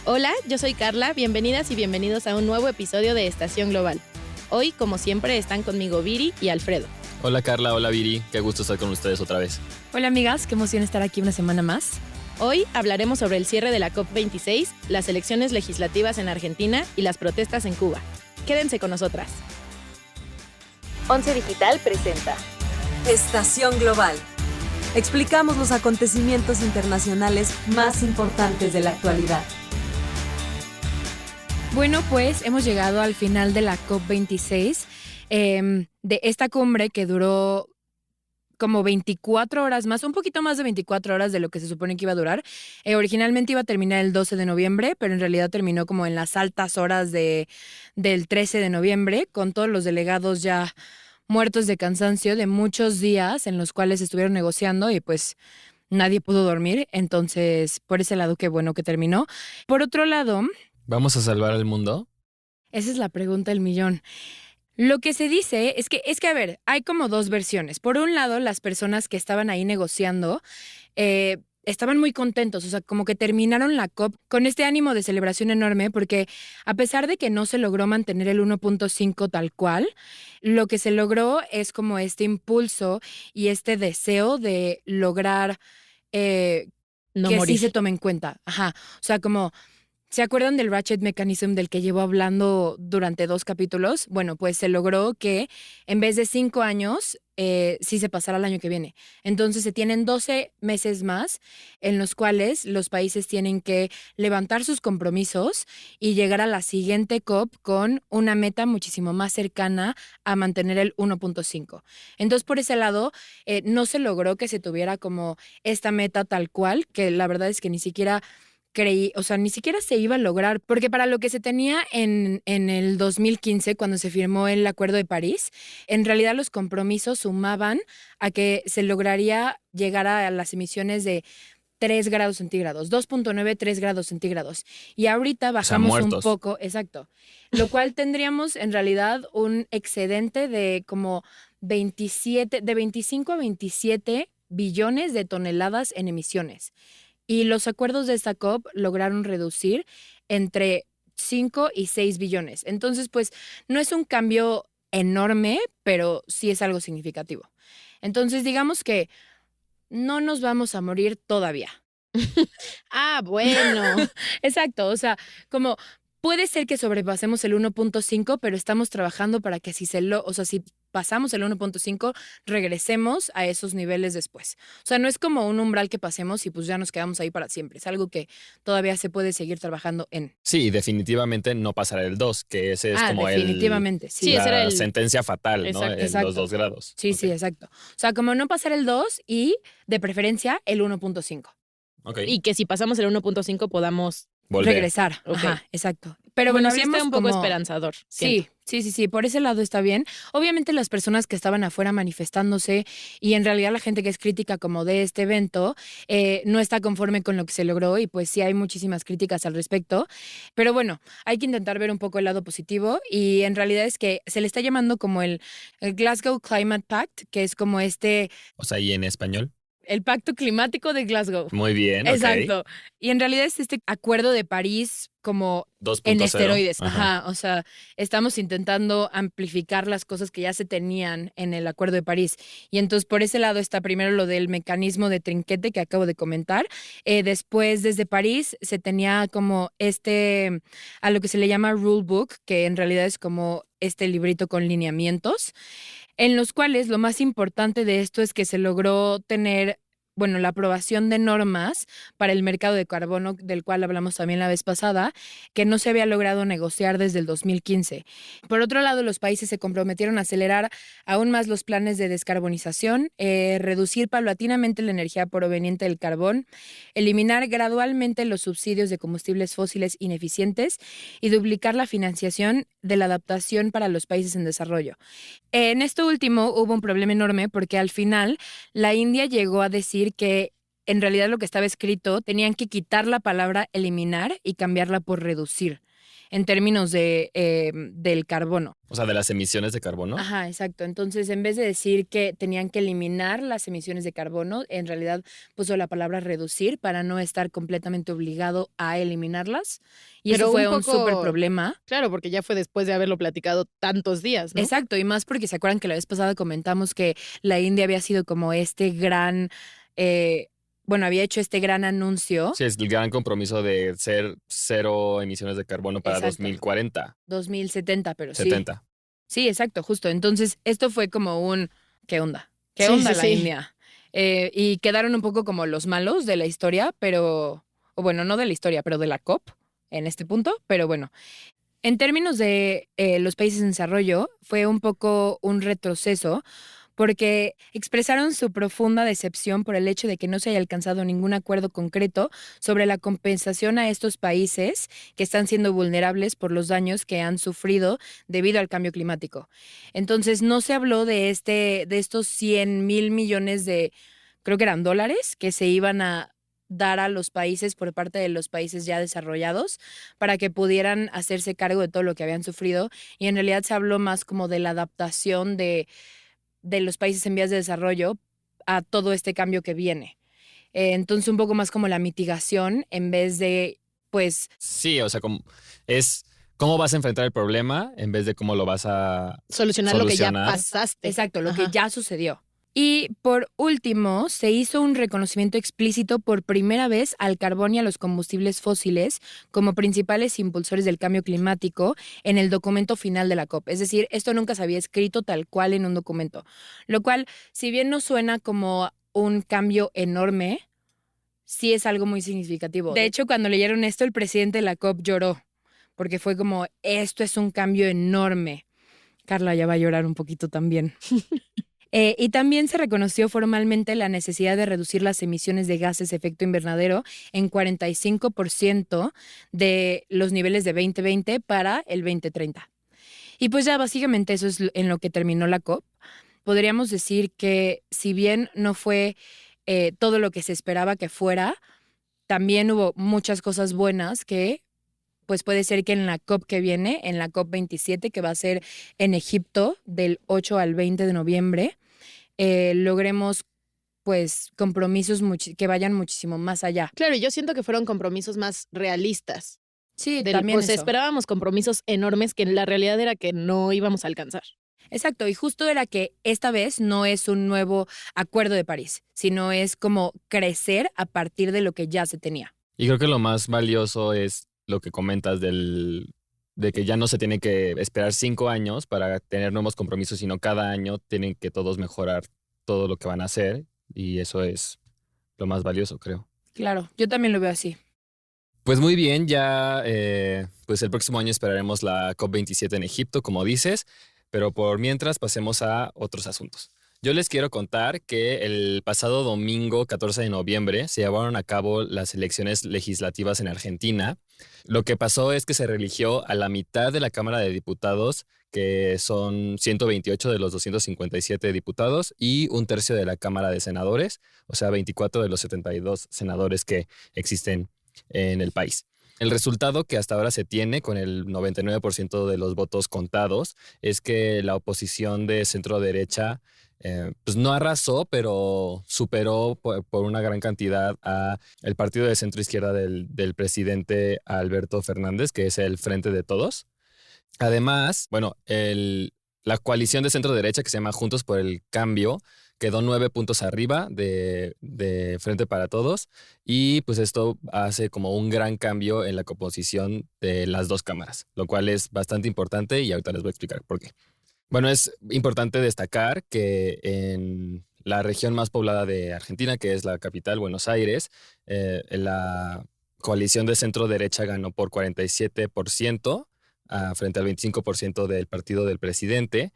Hola, yo soy Carla, bienvenidas y bienvenidos a un nuevo episodio de Estación Global. Hoy, como siempre, están conmigo Viri y Alfredo. Hola Carla, hola Viri, qué gusto estar con ustedes otra vez. Hola amigas, qué emoción estar aquí una semana más. Hoy hablaremos sobre el cierre de la COP26, las elecciones legislativas en Argentina y las protestas en Cuba. Quédense con nosotras. Once Digital presenta Estación Global. Explicamos los acontecimientos internacionales más importantes de la actualidad. Bueno, pues hemos llegado al final de la COP26, de esta cumbre que duró como 24 horas más, un poquito más de 24 horas de lo que se supone que iba a durar. Originalmente iba a terminar el 12 de noviembre, pero en realidad terminó como en las altas horas del 13 de noviembre, con todos los delegados ya muertos de cansancio de muchos días en los cuales estuvieron negociando y pues nadie pudo dormir. Entonces, por ese lado, qué bueno que terminó. Por otro lado, ¿Vamos a salvar al mundo? esa es la pregunta del millón. Lo que se dice es que, a ver, hay como dos versiones. Por un lado, las personas que estaban ahí negociando estaban muy contentos, o sea, como que terminaron la COP con este ánimo de celebración enorme, porque a pesar de que no se logró mantener el 1.5 tal cual, lo que se logró es como este impulso y este deseo de lograr No que morir. sí se tome en cuenta. Ajá, o sea, como... ¿Se acuerdan del Ratchet Mechanism del que llevo hablando durante 2 capítulos? Bueno, pues se logró que en vez de 5 años, sí se pasara al año que viene. Entonces se tienen 12 meses más en los cuales los países tienen que levantar sus compromisos y llegar a la siguiente COP con una meta muchísimo más cercana a mantener el 1.5. Entonces, por ese lado, no se logró que se tuviera como esta meta tal cual, que la verdad es que ni siquiera creí, o sea, ni siquiera se iba a lograr, porque para lo que se tenía en el 2015, cuando se firmó el Acuerdo de París, en realidad los compromisos sumaban a que se lograría llegar a las emisiones de 3 grados centígrados, 2.9, 3 grados centígrados. Y ahorita O sea, bajamos un muertos. poco, exacto, lo cual tendríamos en realidad un excedente de como 27, de 25 a 27 billones de toneladas en emisiones. Y los acuerdos de esta COP lograron reducir entre 5 y 6 billones. Entonces, pues, no es un cambio enorme, pero sí es algo significativo. Entonces, digamos que no nos vamos a morir todavía. Ah, bueno. Exacto, o sea, como puede ser que sobrepasemos el 1.5, pero estamos trabajando para que o sea, si pasamos el 1.5, regresemos a esos niveles después. O sea, no es como un umbral que pasemos y pues ya nos quedamos ahí para siempre. Es algo que todavía se puede seguir trabajando en. Sí, definitivamente no pasará el 2, que ese es como Definitivamente, Sí, sí. ese era la el... sentencia fatal, ¿no? Exacto. Los Exacto. 2 grados. Sí, Ok. sí, exacto. O sea, como no pasar el 2 y de preferencia el 1.5. Ok. Y que si pasamos el 1.5 podamos... Volver. Regresar. Ok. Ajá, exacto. Pero bueno, Bueno, sí está hablemos un poco como... esperanzador, siento. Sí. Por ese lado está bien. Obviamente las personas que estaban afuera manifestándose y en realidad la gente que es crítica como de este evento no está conforme con lo que se logró y pues sí hay muchísimas críticas al respecto. Pero bueno, hay que intentar ver un poco el lado positivo y en realidad es que se le está llamando como el Glasgow Climate Pact, que es como O sea, ¿y en español? el Pacto Climático de Glasgow. Muy bien, ok. Exacto. Y en realidad es este acuerdo de París como en 2.0. esteroides. Ajá. Ajá. O sea, estamos intentando amplificar las cosas que ya se tenían en el acuerdo de París. Y entonces por ese lado está primero lo del mecanismo de trinquete que acabo de comentar. Después, desde París, se tenía como a lo que se le llama rule book, que en realidad es como este librito con lineamientos en los cuales lo más importante de esto es que se logró tener, bueno, la aprobación de normas para el mercado de carbono, del cual hablamos también la vez pasada, que no se había logrado negociar desde el 2015. Por otro lado, los países se comprometieron a acelerar aún más los planes de descarbonización, reducir paulatinamente la energía proveniente del carbón, eliminar gradualmente los subsidios de combustibles fósiles ineficientes y duplicar la financiación de la adaptación para los países en desarrollo. En esto último hubo un problema enorme porque al final la India llegó a decir que en realidad lo que estaba escrito tenían que quitar la palabra eliminar y cambiarla por reducir. en términos del carbono. O sea, de las emisiones de carbono. Ajá, exacto. Entonces, en vez de decir que tenían que eliminar las emisiones de carbono, en realidad puso la palabra reducir para no estar completamente obligado a eliminarlas. Y Pero eso fue un un poco- súper problema. Claro, porque ya fue después de haberlo platicado tantos días, ¿no? Exacto, y más porque se acuerdan que la vez pasada comentamos que la India había sido como este gran, había hecho este gran anuncio. Sí, es el gran compromiso de ser cero emisiones de carbono para Exacto. 2040. 2070, pero sí. 70. Sí, exacto, justo. Entonces, esto fue como ¿qué onda? ¿Qué Sí, onda sí, la sí. India? Y quedaron un poco como los malos de la historia, o bueno, no de la historia, pero de la COP en este punto, pero bueno. En términos de los países en desarrollo, fue un poco un retroceso porque expresaron su profunda decepción por el hecho de que no se haya alcanzado ningún acuerdo concreto sobre la compensación a estos países que están siendo vulnerables por los daños que han sufrido debido al cambio climático. Entonces, no se habló de estos 100,000 millones creo que eran dólares, que se iban a dar a los países por parte de los países ya desarrollados para que pudieran hacerse cargo de todo lo que habían sufrido. Y en realidad se habló más como de la adaptación de los países en vías de desarrollo a todo este cambio que viene. Entonces, un poco más como la mitigación en vez de, pues... Sí, o sea, es cómo vas a enfrentar el problema en vez de cómo lo vas a Solucionar lo que ya Solucionar. pasaste. Exacto, lo que Ajá. ya sucedió. Y por último, se hizo un reconocimiento explícito por primera vez al carbón y a los combustibles fósiles como principales impulsores del cambio climático en el documento final de la COP. Es decir, esto nunca se había escrito tal cual en un documento, lo cual, si bien no suena como un cambio enorme, sí es algo muy significativo. De hecho, cuando leyeron esto, el presidente de la COP lloró, porque fue como, esto es un cambio enorme. Carla ya va a llorar un poquito también. Y también se reconoció formalmente la necesidad de reducir las emisiones de gases de efecto invernadero en 45% de los niveles de 2020 para el 2030. Y pues ya básicamente eso es en lo que terminó la COP. Podríamos decir que si bien no fue todo lo que se esperaba que fuera, también hubo muchas cosas buenas que pues puede ser que en la COP que viene, en la COP 27, que va a ser en Egipto del 8 al 20 de noviembre, logremos pues compromisos que vayan muchísimo más allá. Claro, y yo siento que fueron compromisos más realistas. Sí, también pues eso. esperábamos compromisos enormes que la realidad era que no íbamos a alcanzar. Exacto, y justo era que esta vez no es un nuevo acuerdo de París, sino es como crecer a partir de lo que ya se tenía. Y creo que lo más valioso es lo que comentas de que ya no se tiene que esperar 5 años para tener nuevos compromisos, sino cada año tienen que todos mejorar todo lo que van a hacer y eso es lo más valioso, creo. Claro, yo también lo veo así. Pues muy bien, ya pues el próximo año esperaremos la COP27 en Egipto, como dices, pero por mientras pasemos a otros asuntos. Yo les quiero contar que el pasado domingo 14 de noviembre se llevaron a cabo las elecciones legislativas en Argentina. Lo que pasó es que se reeligió a la mitad de la Cámara de Diputados, que son 128 de los 257 diputados, y un tercio de la Cámara de Senadores, o sea, 24 de los 72 senadores que existen en el país. El resultado que hasta ahora se tiene, con el 99% de los votos contados, es que la oposición de centro-derecha pues no arrasó, pero superó por una gran cantidad a el partido de centro-izquierda del presidente Alberto Fernández, que es el Frente de Todos. Además, bueno, la coalición de centro-derecha, que se llama Juntos por el Cambio, quedó 9 puntos arriba de Frente para Todos, y pues esto hace como un gran cambio en la composición de las dos cámaras, lo cual es bastante importante y ahorita les voy a explicar por qué. Bueno, es importante destacar que en la región más poblada de Argentina, que es la capital, Buenos Aires, la coalición de centro-derecha ganó por 47% frente al 25% del partido del presidente.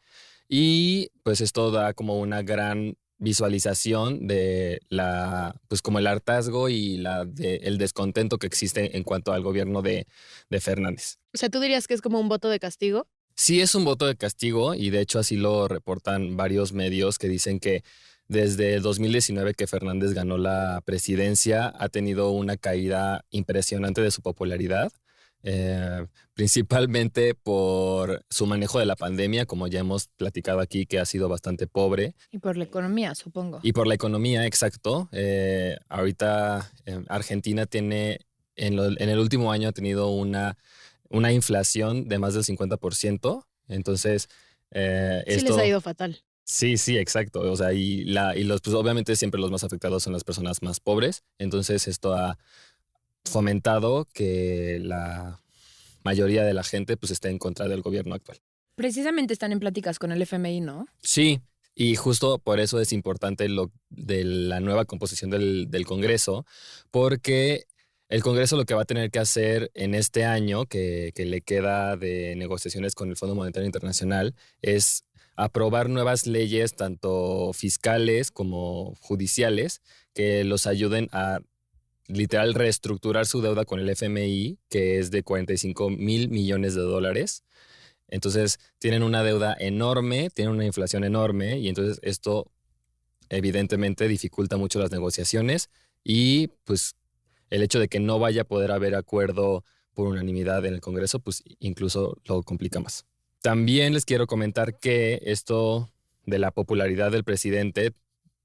Y pues esto da como una gran visualización de pues como el hartazgo y el descontento que existe en cuanto al gobierno de Fernández. O sea, ¿tú dirías que es como un voto de castigo? Sí, es un voto de castigo y de hecho así lo reportan varios medios que dicen que desde el 2019 que Fernández ganó la presidencia ha tenido una caída impresionante de su popularidad. principalmente por su manejo de la pandemia, como ya hemos platicado aquí, que ha sido bastante pobre. Y por la economía, supongo. Y por la economía, exacto. Ahorita Argentina tiene, en el último año ha tenido una inflación de más del 50%. Entonces, Sí les ha ido fatal. Sí, sí, exacto. O sea, pues obviamente siempre los más afectados son las personas más pobres. Entonces, esto ha fomentado que la mayoría de la gente pues esté en contra del gobierno actual. Precisamente están en pláticas con el FMI, ¿no? Sí, y justo por eso es importante lo de la nueva composición del Congreso, porque el Congreso lo que va a tener que hacer en este año, que le queda de negociaciones con el Fondo Monetario Internacional, es aprobar nuevas leyes, tanto fiscales como judiciales, que los ayuden a literal reestructurar su deuda con el FMI, que es de 45,000 millones de dólares. Entonces tienen una deuda enorme, tienen una inflación enorme y entonces esto evidentemente dificulta mucho las negociaciones y pues el hecho de que no vaya a poder haber acuerdo por unanimidad en el Congreso, pues incluso lo complica más. También les quiero comentar que esto de la popularidad del presidente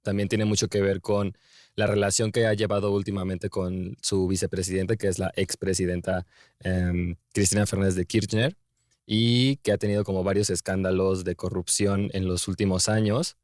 también tiene mucho que ver con la relación que ha llevado últimamente con su vicepresidenta, que es la expresidenta Cristina Fernández de Kirchner, y que ha tenido como varios escándalos de corrupción en los últimos años.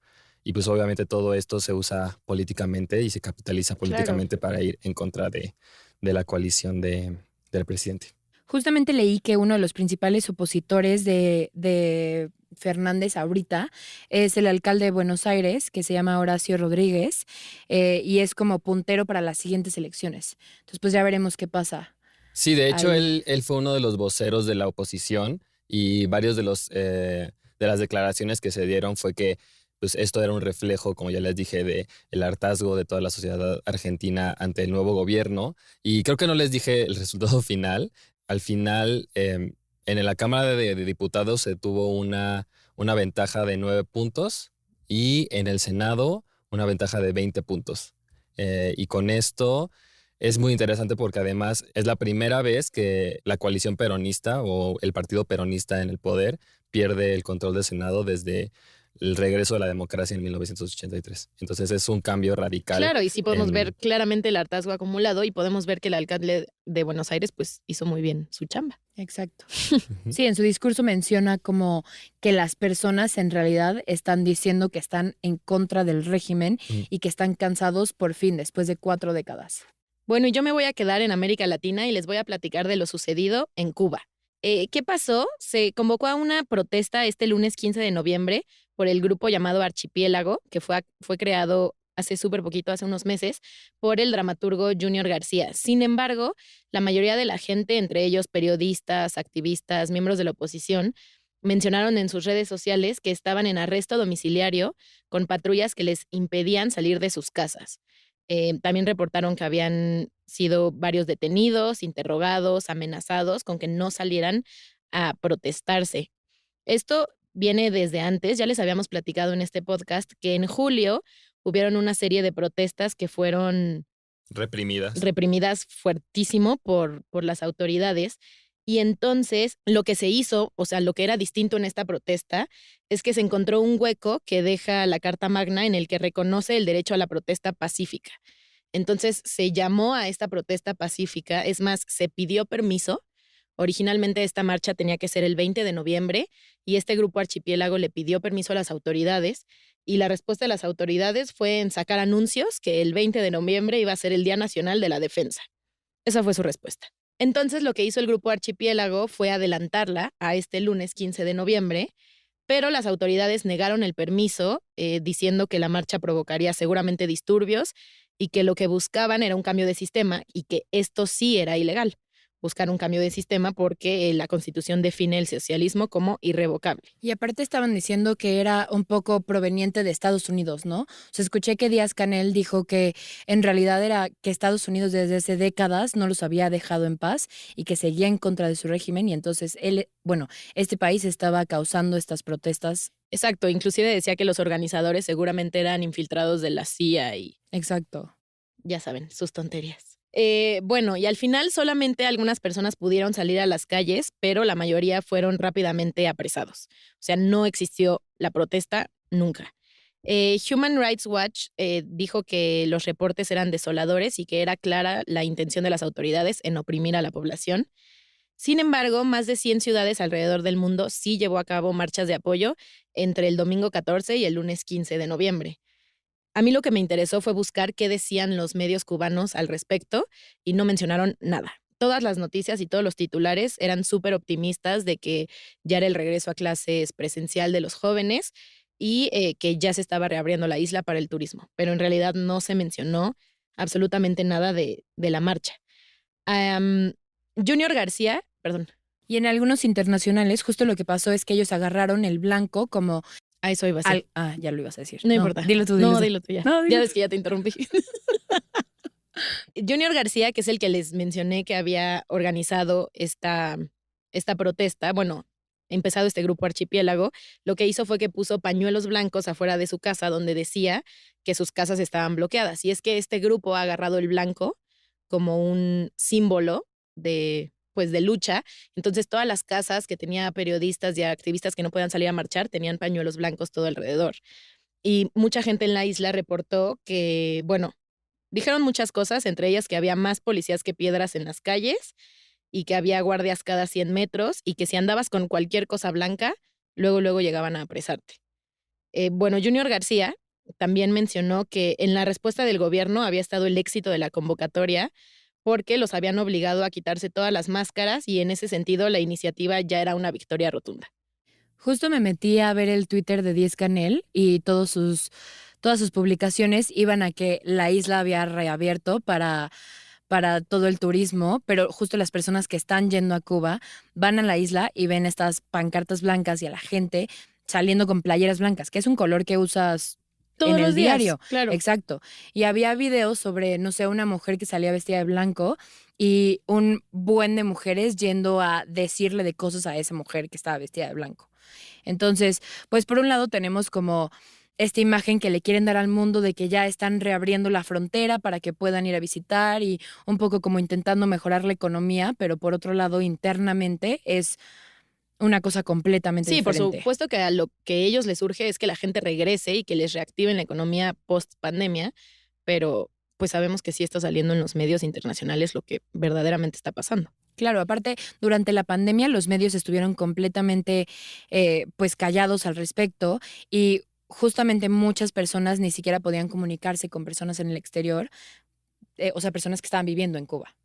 Y pues obviamente todo esto se usa políticamente y se capitaliza políticamente para ir en contra de la coalición del presidente. Justamente leí que uno de los principales opositores de Fernández ahorita es el alcalde de Buenos Aires, que se llama Horacio Rodríguez, y es como puntero para las siguientes elecciones. Entonces, pues ya veremos qué pasa. Sí, de hecho, Ahí. él fue uno de los voceros de la oposición y varios de las declaraciones que se dieron fue que pues, esto era un reflejo, como ya les dije, de el hartazgo de toda la sociedad argentina ante el nuevo gobierno. Y creo que no les dije el resultado final. Al final, en la Cámara de Diputados se tuvo una ventaja de 9 puntos y en el Senado una ventaja de 20 puntos. Y con esto es muy interesante porque además es la primera vez que la coalición peronista o el partido peronista en el poder pierde el control del Senado desde el regreso de la democracia en 1983. Entonces es un cambio radical. Claro, y sí podemos ver claramente el hartazgo acumulado y podemos ver que el alcalde de Buenos Aires pues hizo muy bien su chamba. Exacto. Sí, en su discurso menciona como que las personas en realidad están diciendo que están en contra del régimen y que están cansados por fin después de 4 décadas. Bueno, y yo me voy a quedar en América Latina y les voy a platicar de lo sucedido en Cuba. ¿Qué pasó? Se convocó a una protesta este lunes 15 de noviembre por el grupo llamado Archipiélago, que fue creado hace súper poquito, hace unos meses, por el dramaturgo Junior García. Sin embargo, la mayoría de la gente, entre ellos periodistas, activistas, miembros de la oposición, mencionaron en sus redes sociales que estaban en arresto domiciliario con patrullas que les impedían salir de sus casas. También reportaron que habían sido varios detenidos, interrogados, amenazados con que no salieran a protestarse. Esto viene desde antes, ya les habíamos platicado en este podcast que en julio hubieron una serie de protestas que fueron reprimidas fuertísimo por las autoridades. Y entonces lo que se hizo, o sea, lo que era distinto en esta protesta, es que se encontró un hueco que deja la Carta Magna en el que reconoce el derecho a la protesta pacífica. Entonces se llamó a esta protesta pacífica, es más, se pidió permiso. Originalmente esta marcha tenía que ser el 20 de noviembre y este grupo Archipiélago le pidió permiso a las autoridades y la respuesta de las autoridades fue en sacar anuncios que el 20 de noviembre iba a ser el Día Nacional de la Defensa. Esa fue su respuesta. Entonces lo que hizo el grupo Archipiélago fue adelantarla a este lunes 15 de noviembre, pero las autoridades negaron el permiso, diciendo que la marcha provocaría seguramente disturbios y que lo que buscaban era un cambio de sistema y que esto sí era ilegal, buscar un cambio de sistema porque la Constitución define el socialismo como irrevocable. Y aparte estaban diciendo que era un poco proveniente de Estados Unidos, ¿no? O sea, escuché que Díaz-Canel dijo que en realidad era que Estados Unidos desde hace décadas no los había dejado en paz y que seguía en contra de su régimen y entonces este país estaba causando estas protestas. Exacto, inclusive decía que los organizadores seguramente eran infiltrados de la CIA y... Exacto. Ya saben, sus tonterías. Bueno, y al final solamente algunas personas pudieron salir a las calles, pero la mayoría fueron rápidamente apresados. O sea, no existió la protesta nunca. Human Rights Watch dijo que los reportes eran desoladores y que era clara la intención de las autoridades en oprimir a la población. Sin embargo, más de 100 ciudades alrededor del mundo sí llevó a cabo marchas de apoyo entre el domingo 14 y el lunes 15 de noviembre. A mí lo que me interesó fue buscar qué decían los medios cubanos al respecto y no mencionaron nada. Todas las noticias y todos los titulares eran súper optimistas de que ya era el regreso a clases presencial de los jóvenes y que ya se estaba reabriendo la isla para el turismo, pero en realidad no se mencionó absolutamente nada de la marcha. Am, Junior García, perdón, Y en algunos internacionales, justo lo que pasó es que ellos agarraron el blanco como... a eso iba a ser. ya lo ibas a decir. No importa. Dilo tú, No, dilo tú ya. No, dilo Ya tú. ves que ya te interrumpí. Junior García, que es el que les mencioné que había organizado esta protesta, bueno, empezado este grupo Archipiélago, lo que hizo fue que puso pañuelos blancos afuera de su casa donde decía que sus casas estaban bloqueadas. Y es que este grupo ha agarrado el blanco como un símbolo de, pues, de lucha. Entonces, todas las casas que tenía periodistas y activistas que no podían salir a marchar tenían pañuelos blancos todo alrededor. Y mucha gente en la isla reportó que, bueno, dijeron muchas cosas, entre ellas que había más policías que piedras en las calles y que había guardias cada 100 metros y que si andabas con cualquier cosa blanca, luego llegaban a apresarte. Bueno, Junior García también mencionó que en la respuesta del gobierno había estado el éxito de la convocatoria porque los habían obligado a quitarse todas las máscaras y en ese sentido la iniciativa ya era una victoria rotunda. Justo me metí a ver el Twitter de Díez Canel y todas sus publicaciones iban a que la isla había reabierto para todo el turismo, pero justo las personas que están yendo a Cuba van a la isla y ven estas pancartas blancas y a la gente saliendo con playeras blancas, que es un color que usas Todos en los el días, diario. claro. Exacto. Y había videos sobre, no sé, una mujer que salía vestida de blanco y un buen de mujeres yendo a decirle de cosas a esa mujer que estaba vestida de blanco. Entonces, pues por un lado tenemos como esta imagen que le quieren dar al mundo de que ya están reabriendo la frontera para que puedan ir a visitar y un poco como intentando mejorar la economía, pero por otro lado internamente es una cosa completamente Sí, por diferente. supuesto que a lo que a ellos les urge es que la gente regrese y que les reactiven la economía post pandemia, pero pues sabemos que sí está saliendo en los medios internacionales lo que verdaderamente está pasando. Claro, aparte, durante la pandemia los medios estuvieron completamente pues callados al respecto y justamente muchas personas ni siquiera podían comunicarse con personas en el exterior, o sea, personas que estaban viviendo en Cuba.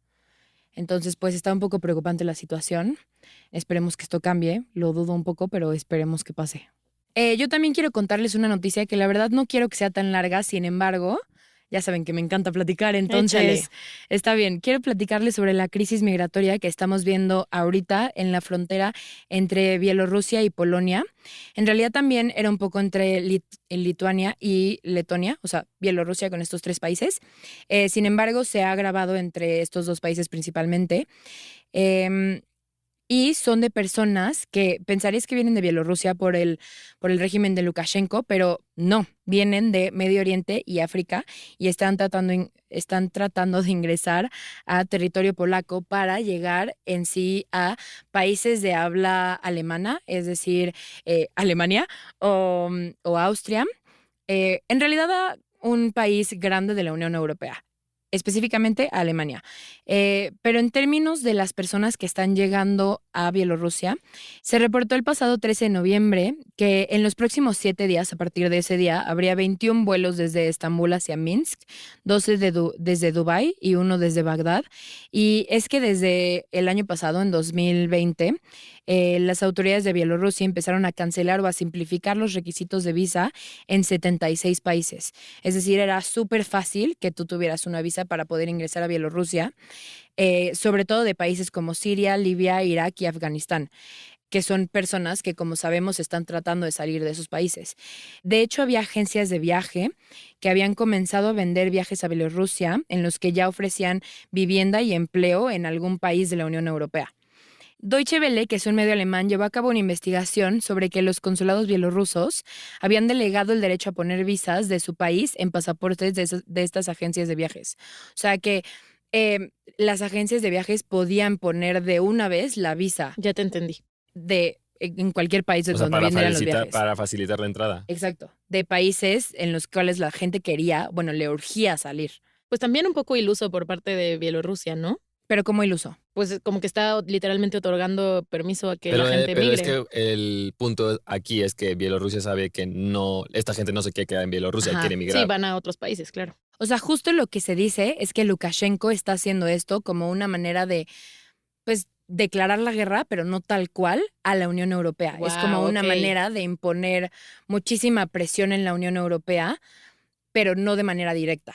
Entonces, pues está un poco preocupante la situación. Esperemos que esto cambie, lo dudo un poco, pero esperemos que pase. Yo también quiero contarles una noticia que la verdad no quiero que sea tan larga, sin embargo, ya saben que me encanta platicar, entonces Échale. está bien. Quiero platicarles sobre la crisis migratoria que estamos viendo ahorita en la frontera entre Bielorrusia y Polonia. En realidad también era un poco entre Lituania y Letonia, o sea, Bielorrusia con estos tres países. Sin embargo, se ha agravado entre estos dos países principalmente. Y son de personas que pensarías que vienen de Bielorrusia por el régimen de Lukashenko, pero no, vienen de Medio Oriente y África y están tratando de ingresar a territorio polaco para llegar en sí a países de habla alemana, es decir, Alemania o Austria, en realidad a un país grande de la Unión Europea. Específicamente a Alemania. Pero en términos de las personas que están llegando a Bielorrusia, se reportó el pasado 13 de noviembre que en los próximos 7 días, a partir de ese día, habría 21 vuelos desde Estambul hacia Minsk, 12 desde Dubái y uno desde Bagdad. Y es que desde el año pasado, en 2020, las autoridades de Bielorrusia empezaron a cancelar o a simplificar los requisitos de visa en 76 países. Es decir, era súper fácil que tú tuvieras una visa para poder ingresar a Bielorrusia, sobre todo de países como Siria, Libia, Irak y Afganistán, que son personas que, como sabemos, están tratando de salir de esos países. De hecho, había agencias de viaje que habían comenzado a vender viajes a Bielorrusia en los que ya ofrecían vivienda y empleo en algún país de la Unión Europea. Deutsche Welle, que es un medio alemán, llevó a cabo una investigación sobre que los consulados bielorrusos habían delegado el derecho a poner visas de su país en pasaportes de estas agencias de viajes. O sea que las agencias de viajes podían poner de una vez la visa Ya te entendí. en cualquier país de O sea, donde vinieran los viajes. para facilitar la entrada. Exacto. De países en los cuales la gente quería, bueno, le urgía salir. Pues también un poco iluso por parte de Bielorrusia, ¿no? Pero como iluso. Pues como que está literalmente otorgando permiso a que Pero, la gente pero es migre. que el punto aquí es que Bielorrusia sabe que no, esta gente no se quiere quedar en Bielorrusia, Ajá. quiere emigrar. Sí, van a otros países, claro. O sea, justo lo que se dice es que Lukashenko está haciendo esto como una manera de, pues, declarar la guerra, pero no tal cual, a la Unión Europea. Es como Guau, una ok. manera de imponer muchísima presión en la Unión Europea, pero no de manera directa.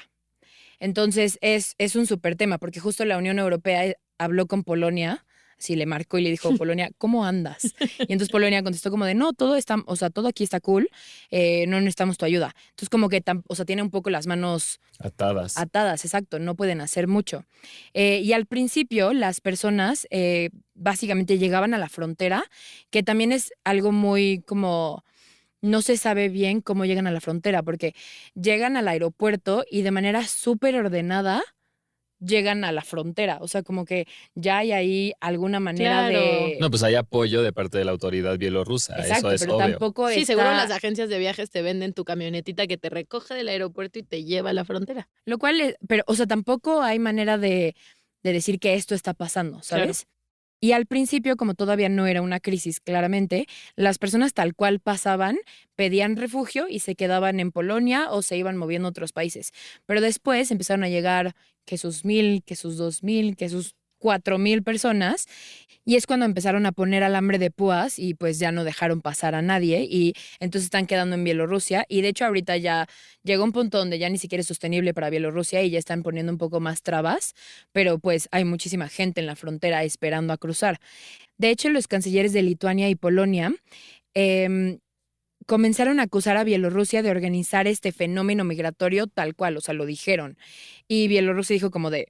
Entonces, es un súper tema, porque justo la Unión Europea habló con Polonia, sí, le marcó y le dijo, Polonia, ¿cómo andas? Y entonces Polonia contestó como de, no, todo está, o sea, todo aquí está cool, no necesitamos tu ayuda. Entonces, como que, o sea, tiene un poco las manos Atadas. atadas, exacto, no pueden hacer mucho. Y al principio las personas básicamente llegaban a la frontera, que también es algo muy como, no se sabe bien cómo llegan a la frontera, porque llegan al aeropuerto y de manera súper ordenada llegan a la frontera. O sea, como que ya hay ahí alguna manera Claro. de... No, pues hay apoyo de parte de la autoridad bielorrusa, Exacto, eso es pero obvio. tampoco Sí, está... seguro las agencias de viajes te venden tu camionetita que te recoge del aeropuerto y te lleva a la frontera. Lo cual, pero, o sea, tampoco hay manera de decir que esto está pasando, Claro. ¿sabes? Y al principio, como todavía no era una crisis, claramente, las personas tal cual pasaban, pedían refugio y se quedaban en Polonia o se iban moviendo a otros países. Pero después empezaron a llegar que sus 1,000, que sus 2,000, que sus 4,000 personas. Y es cuando empezaron a poner alambre de púas y pues ya no dejaron pasar a nadie y entonces están quedando en Bielorrusia y de hecho ahorita ya llegó un punto donde ya ni siquiera es sostenible para Bielorrusia y ya están poniendo un poco más trabas, pero pues hay muchísima gente en la frontera esperando a cruzar. De hecho, los cancilleres de Lituania y Polonia comenzaron a acusar a Bielorrusia de organizar este fenómeno migratorio tal cual, o sea, lo dijeron. Y Bielorrusia dijo como de,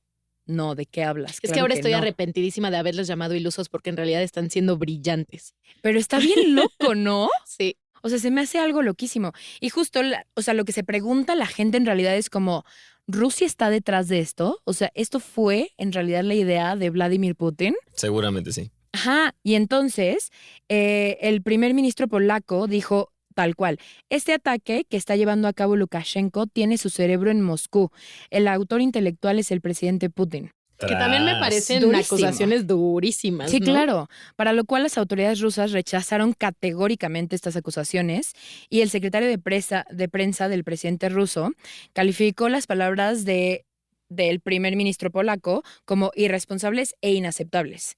no, ¿de qué hablas? Es que Claro ahora estoy no. arrepentidísima de haberles llamado ilusos porque en realidad están siendo brillantes. Pero está bien loco, ¿no? Sí. O sea, se me hace algo loquísimo. Y justo, o sea, lo que se pregunta la gente en realidad es como, ¿Rusia está detrás de esto? O sea, ¿esto fue en realidad la idea de Vladimir Putin? Seguramente sí. Ajá. Y entonces, el primer ministro polaco dijo tal cual, este ataque que está llevando a cabo Lukashenko tiene su cerebro en Moscú. El autor intelectual es el presidente Putin. Que también me Tras. parecen Durísimo. acusaciones durísimas, Sí, ¿no? claro. Para lo cual las autoridades rusas rechazaron categóricamente estas acusaciones y el secretario de prensa del presidente ruso calificó las palabras del primer ministro polaco como irresponsables e inaceptables.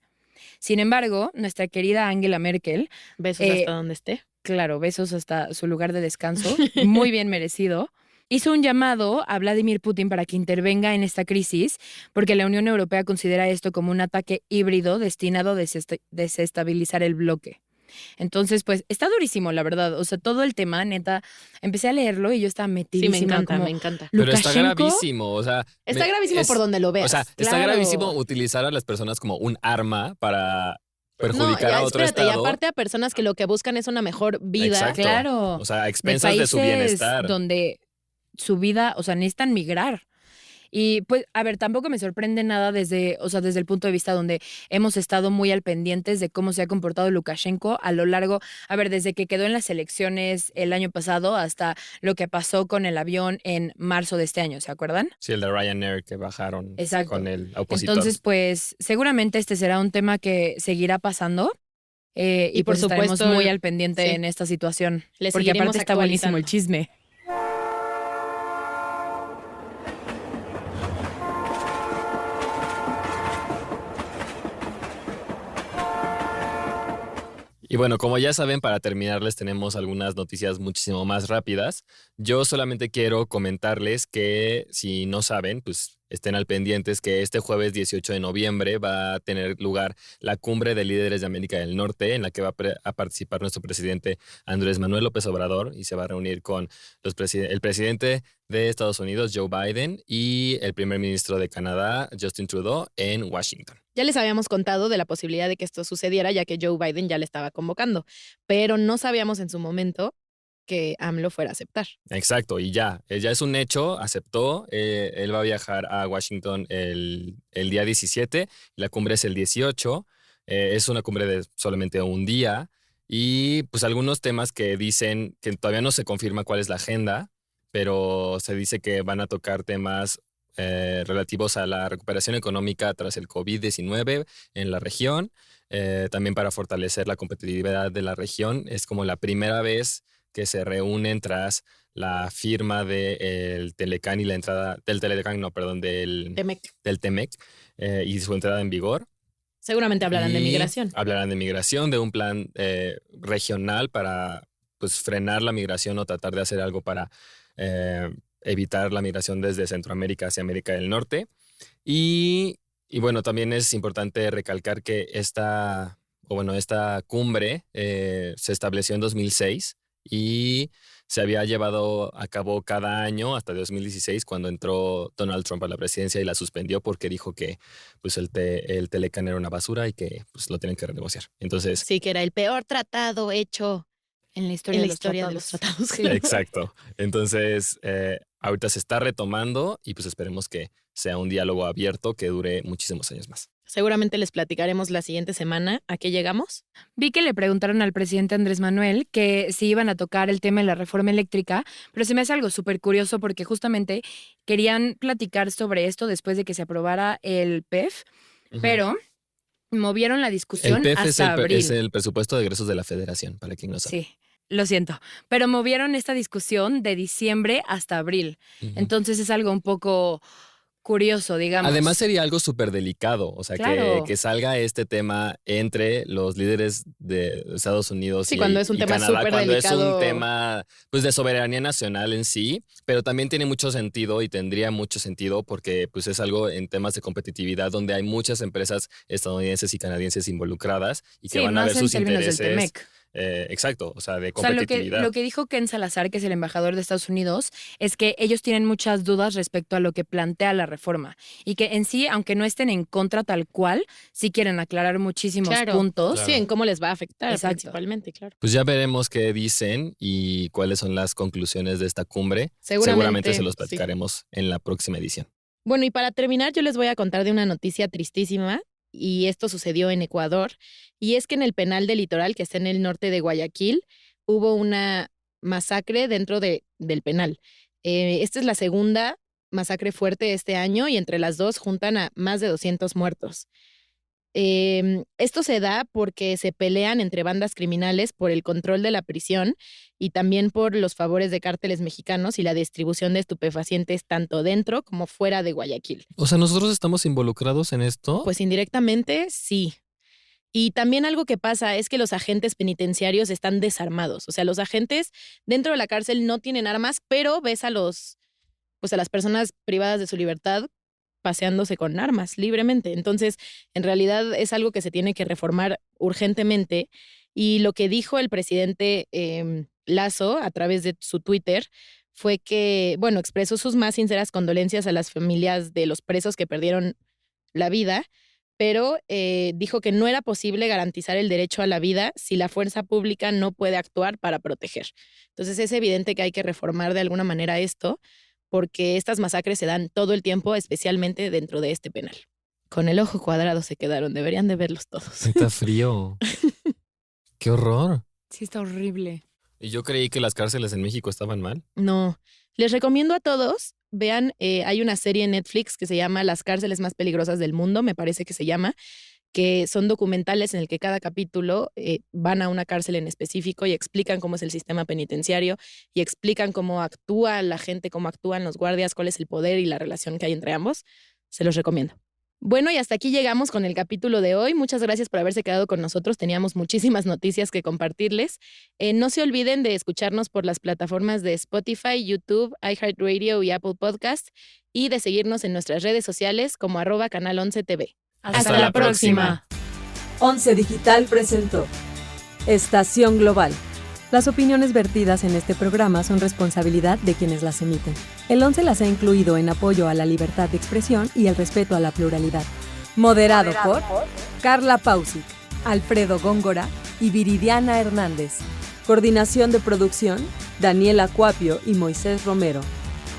Sin embargo, nuestra querida Angela Merkel, Besos Eh, hasta donde esté. claro, besos hasta su lugar de descanso, muy bien merecido, hizo un llamado a Vladimir Putin para que intervenga en esta crisis, porque la Unión Europea considera esto como un ataque híbrido destinado a desestabilizar el bloque. Entonces, pues, está durísimo, la verdad. O sea, todo el tema, neta, empecé a leerlo y yo estaba Sí, metidísima. me encanta, como, me encanta. Pero está Lukashenko, gravísimo, o sea. Está gravísimo por donde lo veas. O sea, está Claro. gravísimo utilizar a las personas como un arma para perjudicar ya, a otro espérate, estado. y aparte a personas que lo que buscan es una mejor vida. Exacto. claro, O sea, a de expensas de su países bienestar. donde su vida, o sea, necesitan migrar. Y pues, a ver, tampoco me sorprende nada desde el punto de vista donde hemos estado muy al pendientes de cómo se ha comportado Lukashenko a lo largo, a ver, desde que quedó en las elecciones el año pasado hasta lo que pasó con el avión en marzo de este año, ¿se acuerdan? Sí, el de Ryanair que bajaron Exacto. con el opositor. Entonces, pues, seguramente este será un tema que seguirá pasando. Y por pues estaremos supuesto, muy al pendiente sí. en esta situación. Le Porque seguiremos aparte está buenísimo el actualizando. chisme. Y bueno, como ya saben, para terminar les tenemos algunas noticias muchísimo más rápidas. Yo solamente quiero comentarles que si no saben, pues estén al pendientes que este jueves 18 de noviembre va a tener lugar la Cumbre de Líderes de América del Norte, en la que va a participar nuestro presidente Andrés Manuel López Obrador y se va a reunir con el presidente de Estados Unidos, Joe Biden, y el primer ministro de Canadá, Justin Trudeau, en Washington. Ya les habíamos contado de la posibilidad de que esto sucediera, ya que Joe Biden ya le estaba convocando, pero no sabíamos en su momento que AMLO fuera a aceptar. Exacto, y ya es un hecho, aceptó, él va a viajar a Washington el día 17, la cumbre es el 18, es una cumbre de solamente un día, y pues algunos temas que dicen que todavía no se confirma cuál es la agenda, pero se dice que van a tocar temas relativos a la recuperación económica tras el COVID-19 en la región, también para fortalecer la competitividad de la región. Es como la primera vez que se reúnen tras la firma del Telecán y la entrada del Telecán, no, perdón, del TEMEC y su entrada en vigor. Seguramente hablarán de migración. Hablarán de migración, de un plan regional para pues, frenar la migración o tratar de hacer algo para evitar la migración desde Centroamérica hacia América del Norte. Y bueno, también es importante recalcar que esta cumbre se estableció en 2006 y se había llevado a cabo cada año hasta 2016 cuando entró Donald Trump a la presidencia y la suspendió porque dijo que pues, el Telecán era una basura y que pues, lo tienen que renegociar. Entonces, sí, que era el peor tratado hecho en la historia, de los tratados. Sí. Exacto. Entonces, ahorita se está retomando y pues esperemos que sea un diálogo abierto que dure muchísimos años más. Seguramente les platicaremos la siguiente semana a qué llegamos. Vi que le preguntaron al presidente Andrés Manuel que si iban a tocar el tema de la reforma eléctrica, pero se me hace algo súper curioso porque justamente querían platicar sobre esto después de que se aprobara el PEF, pero movieron la discusión el PEF hasta abril. Es el presupuesto de egresos de la Federación, para quien no sabe. Sí. Lo siento, pero movieron esta discusión de diciembre hasta abril. Entonces es algo un poco curioso, digamos. Además sería algo súper delicado, o sea, claro, que salga este tema entre los líderes de Estados Unidos y cuando es un tema Canadá, súper cuando delicado. es un tema pues, de soberanía nacional en sí, pero también tiene mucho sentido y tendría mucho sentido porque pues, es algo en temas de competitividad donde hay muchas empresas estadounidenses y canadienses involucradas y que van a ver sus intereses. Del TEMEC. Exacto, o sea, de competitividad. Lo que dijo Ken Salazar, que es el embajador de Estados Unidos, es que ellos tienen muchas dudas respecto a lo que plantea la reforma y que en sí, aunque no estén en contra tal cual, sí quieren aclarar muchísimos puntos. Claro. Sí, en cómo les va a afectar. Exacto. Principalmente, claro. Pues ya veremos qué dicen y cuáles son las conclusiones de esta cumbre. Seguramente se los platicaremos en la próxima edición. Bueno, y para terminar, yo les voy a contar de una noticia tristísima. Y esto sucedió en Ecuador, y es que en el penal del Litoral, que está en el norte de Guayaquil, hubo una masacre dentro del penal. Esta es la segunda masacre fuerte este año, y entre las dos juntan a más de 200 muertos. Esto se da porque se pelean entre bandas criminales por el control de la prisión y también por los favores de cárteles mexicanos y la distribución de estupefacientes tanto dentro como fuera de Guayaquil. O sea, ¿nosotros estamos involucrados en esto? Pues indirectamente, sí. Y también algo que pasa es que los agentes penitenciarios están desarmados. O sea, los agentes dentro de la cárcel no tienen armas, pero ves a las personas privadas de su libertad paseándose con armas libremente. Entonces, en realidad es algo que se tiene que reformar urgentemente. Y lo que dijo el presidente Lasso a través de su Twitter fue que, bueno, expresó sus más sinceras condolencias a las familias de los presos que perdieron la vida, pero dijo que no era posible garantizar el derecho a la vida si la fuerza pública no puede actuar para proteger. Entonces, es evidente que hay que reformar de alguna manera esto, porque estas masacres se dan todo el tiempo, especialmente dentro de este penal. Con el ojo cuadrado se quedaron, deberían de verlos todos. Está frío. ¡Qué horror! Sí, está horrible. Y yo creí que las cárceles en México estaban mal. No, les recomiendo a todos, vean, hay una serie en Netflix que se llama Las cárceles más peligrosas del mundo, me parece que se llama, que son documentales en el que cada capítulo van a una cárcel en específico y explican cómo es el sistema penitenciario y explican cómo actúa la gente, cómo actúan los guardias, cuál es el poder y la relación que hay entre ambos. Se los recomiendo. Bueno, y hasta aquí llegamos con el capítulo de hoy. Muchas gracias por haberse quedado con nosotros. Teníamos muchísimas noticias que compartirles. No se olviden de escucharnos por las plataformas de Spotify, YouTube, iHeartRadio y Apple Podcast y de seguirnos en nuestras redes sociales como @canal11tv. Hasta la próxima. 11 Digital presentó Estación Global. Las opiniones vertidas en este programa son responsabilidad de quienes las emiten. El 11 las ha incluido en apoyo a la libertad de expresión y el respeto a la pluralidad. Moderado por Carla Pausic, Alfredo Góngora y Viridiana Hernández. Coordinación de producción, Daniela Cuapio y Moisés Romero.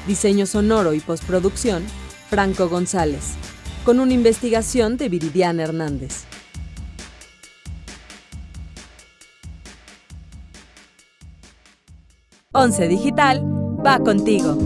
Diseño sonoro y postproducción, Franco González. Con una investigación de Viridiana Hernández. Once Digital va contigo.